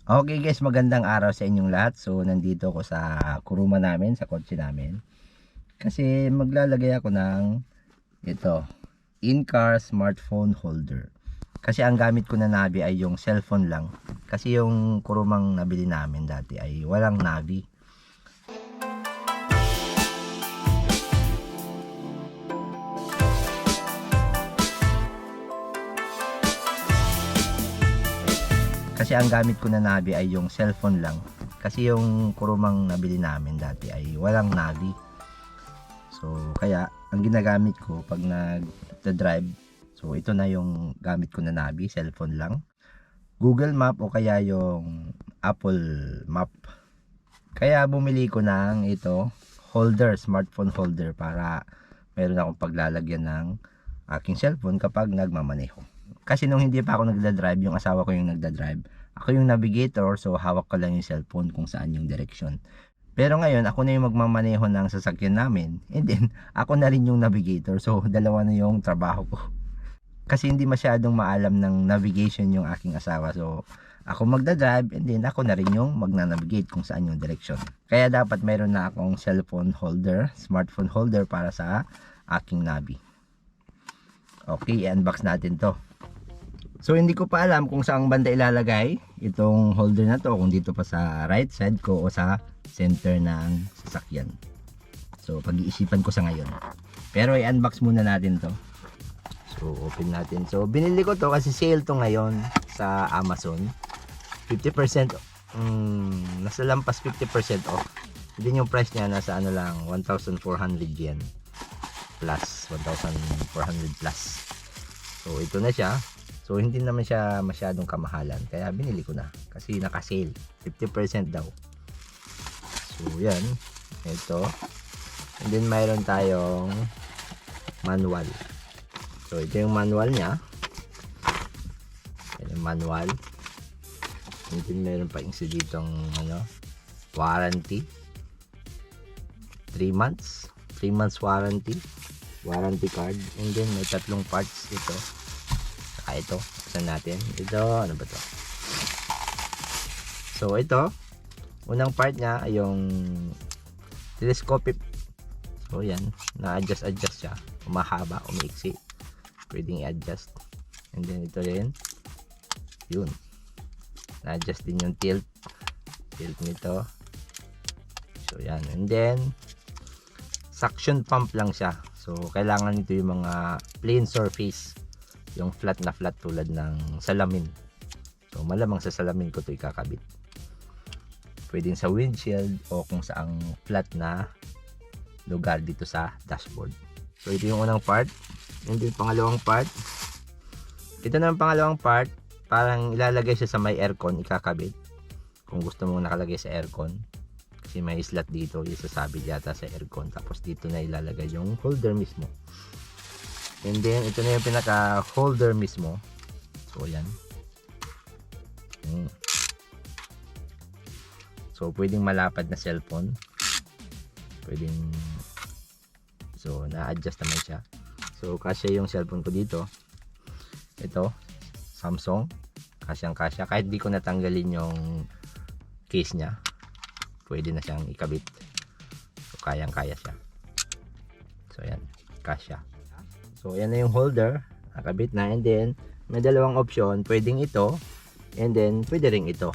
Okay guys, magandang araw sa inyong lahat. So nandito ako sa kuruma namin, sa kotse namin. Kasi maglalagay ako ng ito, in-car smartphone holder. Kasi ang gamit ko na Navi ay yung cellphone lang. Kasi yung kurumang nabili namin dati ay walang Navi. Kasi ang gamit ko na Navi ay yung cellphone lang. Kasi yung kurumang nabili namin dati ay walang Navi. So kaya ang ginagamit ko pag nag-drive, so ito na yung gamit ko na Navi, cellphone lang. Google Map o kaya yung Apple Map. Kaya bumili ko ng ito, holder, smartphone holder para meron akong paglalagyan ng aking cellphone kapag nagmamaneho. Kasi nung hindi pa ako nagda-drive, yung asawa ko yung nagda-drive. Ako yung navigator, so hawak ko lang yung cellphone kung saan yung direksyon. Pero ngayon, ako na yung magmamaneho ng sasakyan namin. And then, ako na rin yung navigator. So, dalawa na yung trabaho ko. Kasi hindi masyadong maalam ng navigation yung aking asawa. So, ako magdadrive and then ako na rin yung magna-navigate kung saan yung direction. Kaya dapat mayroon na akong cellphone holder, smartphone holder para sa aking Navi. Okay, i-unbox natin to. So, hindi ko pa alam kung saan banda ilalagay itong holder na to. Kung dito pa sa right side ko o sa center ng sasakyan. So, pag-iisipan ko sa ngayon. Pero i-unbox muna natin to. So, open natin. So, binili ko to kasi sale to ngayon sa Amazon. 50%, nasa lampas 50% off. Hindi yung price niya, nasa ano lang, 1,400 yen plus, 1,400 plus. So, ito na siya. So, hindi naman siya masyadong kamahalan. Kaya binili ko na. Kasi naka-sale. 50% daw. So, yan. Ito. And then, mayroon tayong manual. So, ito yung manual niya. Yan yung manual. And then, meron pa yung ditong warranty. 3 months. 3 months warranty. Warranty card. And then, may tatlong parts ito. Saka ito. Buksan natin. Ito, ano ba to? So, ito. Unang part niya ay yung telescopic. So, yan. Na-adjust siya. Umahaba, umiiksi. Pwedeng i-adjust. And then, ito rin. Yun. Na-adjust din yung tilt nito. So, yan. And then, suction pump lang siya. So, kailangan nito yung mga plain surface. Yung flat na flat tulad ng salamin. So, malamang sa salamin ko ito ikakabit. Pwedeng sa windshield o kung saang flat na lugar dito sa dashboard. So, ito yung unang part. And then, pangalawang part. Ito na ang pangalawang part. Parang ilalagay siya sa may aircon, ikakabit. Kung gusto mong nakalagay sa aircon. Kasi may slot dito, isasabit yata sa aircon. Tapos dito na ilalagay yung holder mismo. And then, ito na yung pinaka holder mismo. So, yan. So, pwedeng malapad na cellphone. Pwedeng, so, na-adjust naman siya. So, kasya yung cellphone ko dito. Ito, Samsung. Kasyang-kasya. Kahit di ko natanggalin yung case niya, pwede na siyang ikabit. So, kayang-kaya siya. So, yan. Kasya. So, yan na yung holder. Nakabit na. And then, may dalawang option. Pwedeng ito. And then, pwede rin ito.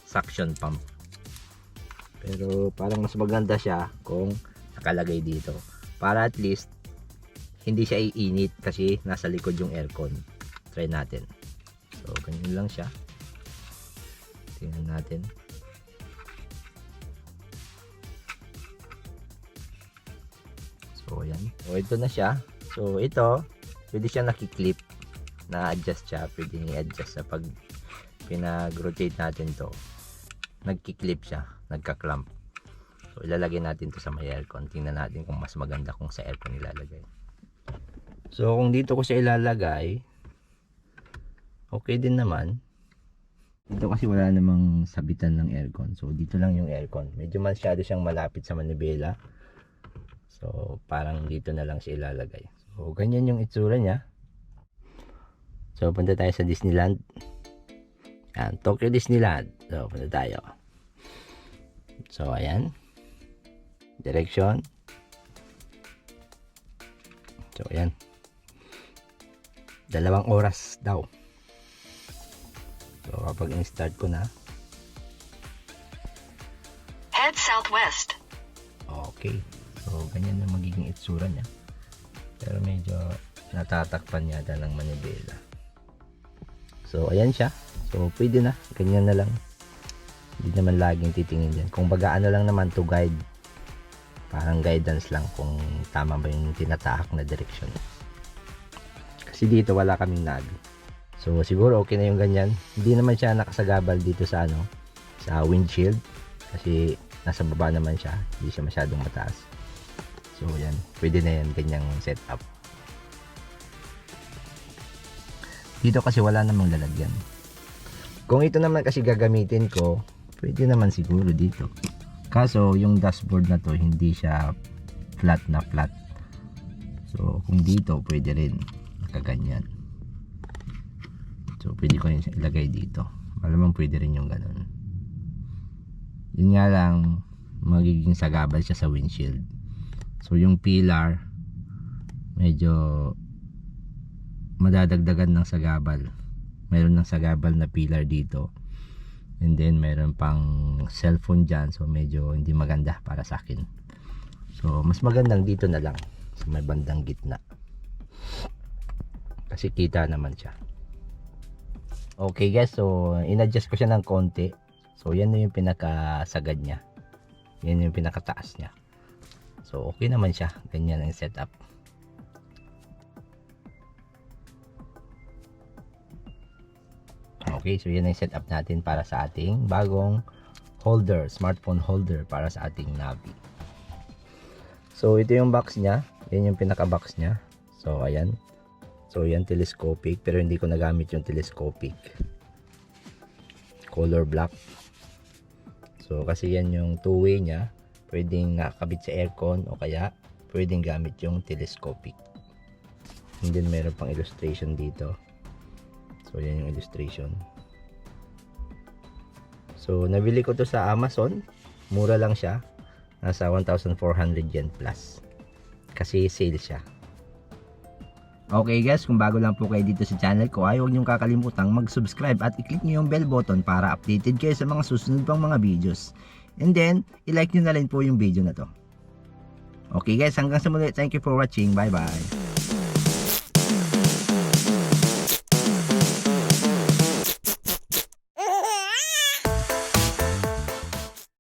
Suction pump. Pero, parang mas maganda siya kung nakalagay dito. Para at least, hindi siya iinit kasi nasa likod yung aircon. Try natin. So, ganyan lang siya. Tingnan natin. So, yan. So, ito na siya. So, ito, pwede siya nakiklip. Na-adjust siya. Pwede i-adjust sa pag pinag-rotate natin to. Nagkiklip siya. Nagka-clamp. So, ilalagay natin to sa may aircon. Tingnan natin kung mas maganda kung sa aircon ilalagay. So, kung dito ko siya ilalagay, okay din naman. Dito kasi wala namang sabitan ng aircon. So, dito lang yung aircon. Medyo masyado siyang malapit sa manibela. So, parang dito na lang siya ilalagay. So, ganyan yung itsura niya. So, punta tayo sa Disneyland. Yan, Tokyo Disneyland. So, punta tayo. So, ayan. Direction. So, ayan. 2 oras daw. So, kapag in-start ko na. Head southwest. Okay. So, ganyan na magiging itsura niya. Pero medyo natatakpan yata ng manibela. So, ayan siya. So, pwede na. Ganyan na lang. Hindi naman laging titingin dyan. Kung baga ano lang naman to guide. Parang guidance lang kung tama ba yung tinatahak na direksyon. Kasi dito wala kaming nabi. So, siguro okay na yung ganyan. Hindi naman siya nakasagabal dito sa sa windshield. Kasi nasa baba naman siya. Hindi siya masyadong mataas. So, yan. Pwede na yan. Ganyang setup. Dito kasi wala namang lalagyan. Kung ito naman kasi gagamitin ko, pwede naman siguro dito. Kaso, yung dashboard na to, hindi siya flat na flat. So, kung dito, pwede rin. Nakaganyan. So, pwede ko rin ilagay dito. Malamang pwede rin yung ganun. Yun nga lang, magiging sagabal siya sa windshield. So, yung pillar, medyo madadagdagan ng sagabal. Mayroon ng sagabal na pillar dito. And then mayroon pang cellphone dyan. So medyo hindi maganda para sa akin. So mas magandang dito na lang. Sa may bandang gitna. Kasi kita naman siya. Okay guys. So in-adjust ko siya ng konti. So yan yung pinakasagad niya. Yan yung pinakataas niya. So okay naman siya. Ganyan ang setup. Okay, so yan ang setup natin para sa ating bagong holder, smartphone holder para sa ating Navi. So ito yung box niya, yan yung pinaka box niya. So ayan. So yan telescopic, pero hindi ko nagamit yung telescopic. Color black. So kasi yan yung two-way niya, pwedeng nakakabit sa aircon o kaya pwedeng gamit yung telescopic. And then meron pang illustration dito. So yan yung illustration. So nabili ko to sa Amazon. Mura lang siya. Nasa 1,400 yen plus. Kasi sale siya. Okay guys, kung bago lang po kayo dito sa channel ko, ay huwag niyong kakalimutang mag-subscribe at i-click niyo yung bell button para updated kayo sa mga susunod pang mga videos. And then, i-like niyo na rin po yung video na to. Okay guys, hanggang sa muli. Thank you for watching. Bye bye.